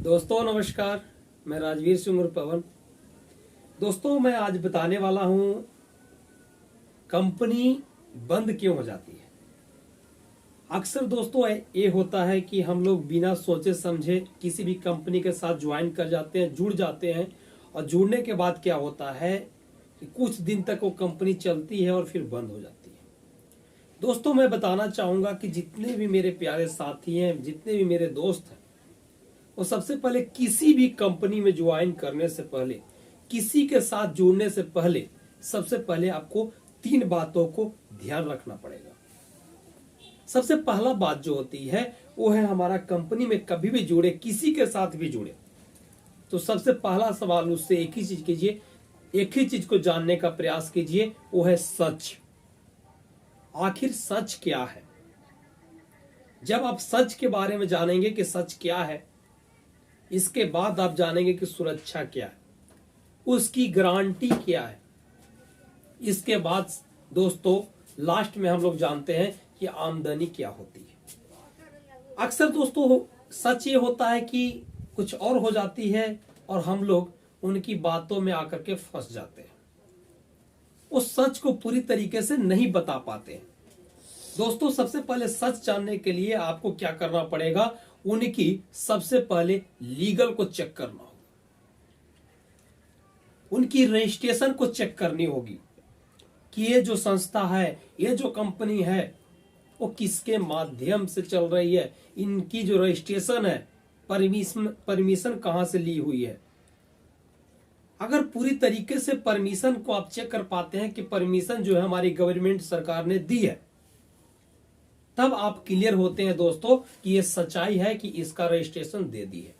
दोस्तों नमस्कार। मैं राजवीर सिंह उर्फ पवन। दोस्तों मैं आज बताने वाला हूं कंपनी बंद क्यों हो जाती है। अक्सर दोस्तों ये होता है कि हम लोग बिना सोचे समझे किसी भी कंपनी के साथ ज्वाइन कर जाते हैं, जुड़ जाते हैं और जुड़ने के बाद क्या होता है कि कुछ दिन तक वो कंपनी चलती है और फिर बंद हो जाती है। दोस्तों मैं बताना चाहूंगा कि जितने भी मेरे प्यारे साथी हैं, जितने भी मेरे दोस्त हैं, वो सबसे पहले किसी भी कंपनी में ज्वाइन करने से पहले, किसी के साथ जुड़ने से पहले सबसे पहले आपको 3 बातों को ध्यान रखना पड़ेगा। सबसे पहला बात जो होती है वो है हमारा कंपनी में कभी भी जुड़े, किसी के साथ भी जुड़े तो सबसे पहला सवाल उससे एक ही चीज कीजिए, एक ही चीज को जानने का प्रयास कीजिए, वो है सच। आखिर सच क्या है। जब आप सच के बारे में जानेंगे कि सच क्या है, इसके बाद आप जानेंगे कि सुरक्षा क्या है, उसकी गारंटी क्या है। इसके बाद दोस्तों लास्ट में हम लोग जानते हैं कि आमदनी क्या होती है। अक्सर दोस्तों सच ये होता है कि कुछ और हो जाती है और हम लोग उनकी बातों में आकर के फंस जाते हैं, उस सच को पूरी तरीके से नहीं बता पाते हैं। दोस्तों सबसे पहले सच जानने के लिए आपको क्या करना पड़ेगा, उनकी सबसे पहले लीगल को चेक करना होगा, उनकी रजिस्ट्रेशन को चेक करनी होगी कि ये जो संस्था है, ये जो कंपनी है, वो किसके माध्यम से चल रही है, इनकी जो रजिस्ट्रेशन है, परमिशन कहां से ली हुई है। अगर पूरी तरीके से परमिशन को आप चेक कर पाते हैं कि परमिशन जो है हमारी गवर्नमेंट सरकार ने दी है, तब आप क्लियर होते हैं दोस्तों कि ये सच्चाई है कि इसका रजिस्ट्रेशन दे दी है।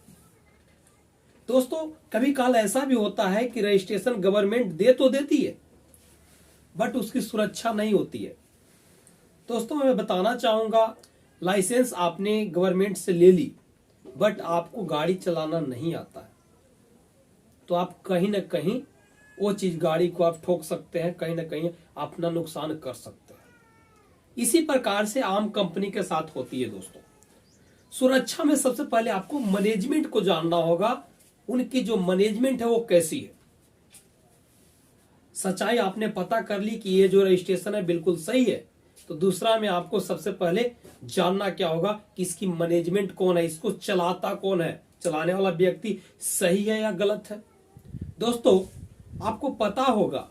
दोस्तों कभी काल ऐसा भी होता है कि रजिस्ट्रेशन गवर्नमेंट दे तो देती है बट उसकी सुरक्षा नहीं होती है। दोस्तों मैं बताना चाहूंगा, लाइसेंस आपने गवर्नमेंट से ले ली बट आपको गाड़ी चलाना नहीं आता है तो आप कहीं ना कहीं वो चीज, गाड़ी को आप ठोक सकते हैं, कहीं ना कहीं अपना नुकसान कर सकते हैं। इसी प्रकार से आम कंपनी के साथ होती है। दोस्तों सुरक्षा में सबसे पहले आपको मैनेजमेंट को जानना होगा, उनकी जो मैनेजमेंट है वो कैसी है। सच्चाई आपने पता कर ली कि ये जो रजिस्ट्रेशन है बिल्कुल सही है, तो दूसरा में आपको सबसे पहले जानना क्या होगा कि इसकी मैनेजमेंट कौन है, इसको चलाता कौन है, चलाने वाला व्यक्ति सही है या गलत है। दोस्तों आपको पता होगा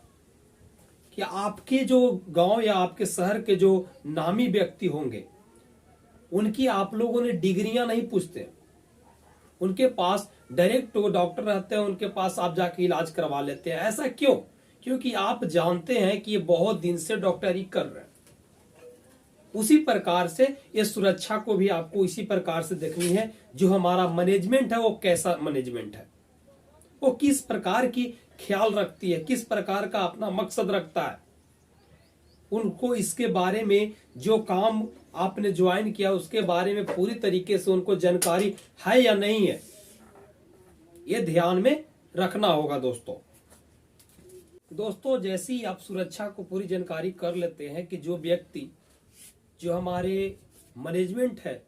कि आपके जो गांव या आपके शहर के जो नामी व्यक्ति होंगे, उनकी आप लोगों ने डिग्रियां नहीं पूछते, उनके पास डायरेक्ट डॉक्टर रहते हैं, उनके पास आप जाके इलाज करवा लेते हैं। ऐसा क्यों? क्योंकि आप जानते हैं कि ये बहुत दिन से डॉक्टरी कर रहे हैं। उसी प्रकार से ये सुरक्षा को भी आपको इसी प्रकार से देखनी है, जो हमारा मैनेजमेंट है वो कैसा मैनेजमेंट है, वो किस प्रकार की ख्याल रखती है, किस प्रकार का अपना मकसद रखता है। उनको इसके बारे में, जो काम आपने ज्वाइन किया उसके बारे में पूरी तरीके से उनको जानकारी है या नहीं है, ये ध्यान में रखना होगा। दोस्तों जैसे ही आप सुरक्षा को पूरी जानकारी कर लेते हैं कि जो व्यक्ति, जो हमारे मैनेजमेंट है,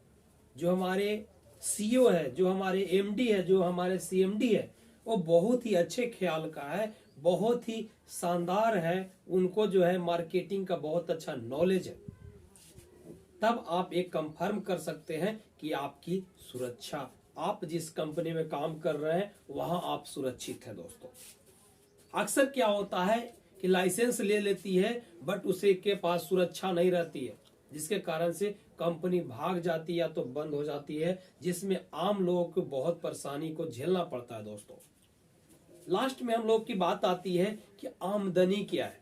जो हमारे सीईओ है, जो हमारे एमडी है, जो हमारे सीएमडी है, वो बहुत ही अच्छे ख्याल का है, बहुत ही शानदार है, उनको जो है मार्केटिंग का बहुत अच्छा नॉलेज है, तब आप एक कंफर्म कर सकते हैं कि आपकी सुरक्षा, आप जिस कंपनी में काम कर रहे हैं वहां आप सुरक्षित हैं। दोस्तों अक्सर क्या होता है कि लाइसेंस ले लेती है बट उसे के पास सुरक्षा नहीं रहती है, जिसके कारण से कंपनी भाग जाती है या तो बंद हो जाती है, जिसमें आम लोगों को बहुत परेशानी को झेलना पड़ता है। दोस्तों लास्ट में हम लोग की बात आती है कि आमदनी क्या है।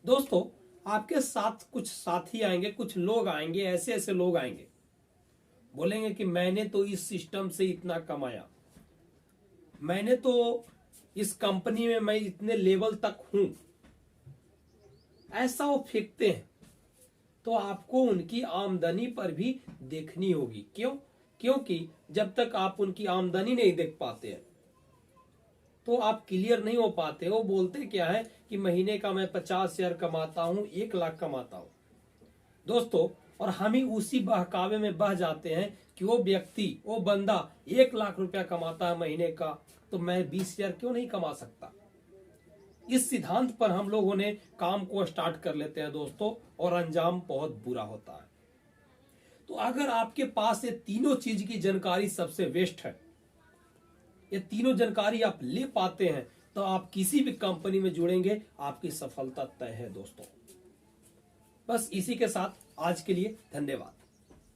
दोस्तों आपके साथ कुछ साथी आएंगे, कुछ लोग आएंगे, ऐसे ऐसे लोग आएंगे, बोलेंगे कि मैंने तो इस सिस्टम से इतना कमाया, मैंने तो इस कंपनी में मैं इतने लेवल तक हूं, ऐसा वो फेंकते हैं। तो आपको उनकी आमदनी पर भी देखनी होगी। क्यों? क्योंकि जब तक आप उनकी आमदनी नहीं देख पाते हैं तो आप क्लियर नहीं हो पाते। वो बोलते क्या है कि महीने का मैं 50,000 कमाता हूं, 1 लाख कमाता हूं। दोस्तों और हम ही उसी बहकावे में बह जाते हैं कि वो व्यक्ति, वो बंदा 1 लाख रुपया कमाता है महीने का, तो मैं 20,000 क्यों नहीं कमा सकता। इस सिद्धांत पर हम लोगों ने काम को स्टार्ट कर लेते हैं दोस्तों, और अंजाम बहुत बुरा होता है। तो अगर आपके पास ये तीनों चीज की जानकारी सबसे बेस्ट है, ये तीनों जानकारी आप ले पाते हैं, तो आप किसी भी कंपनी में जुड़ेंगे, आपकी सफलता तय है दोस्तों। बस इसी के साथ आज के लिए धन्यवाद।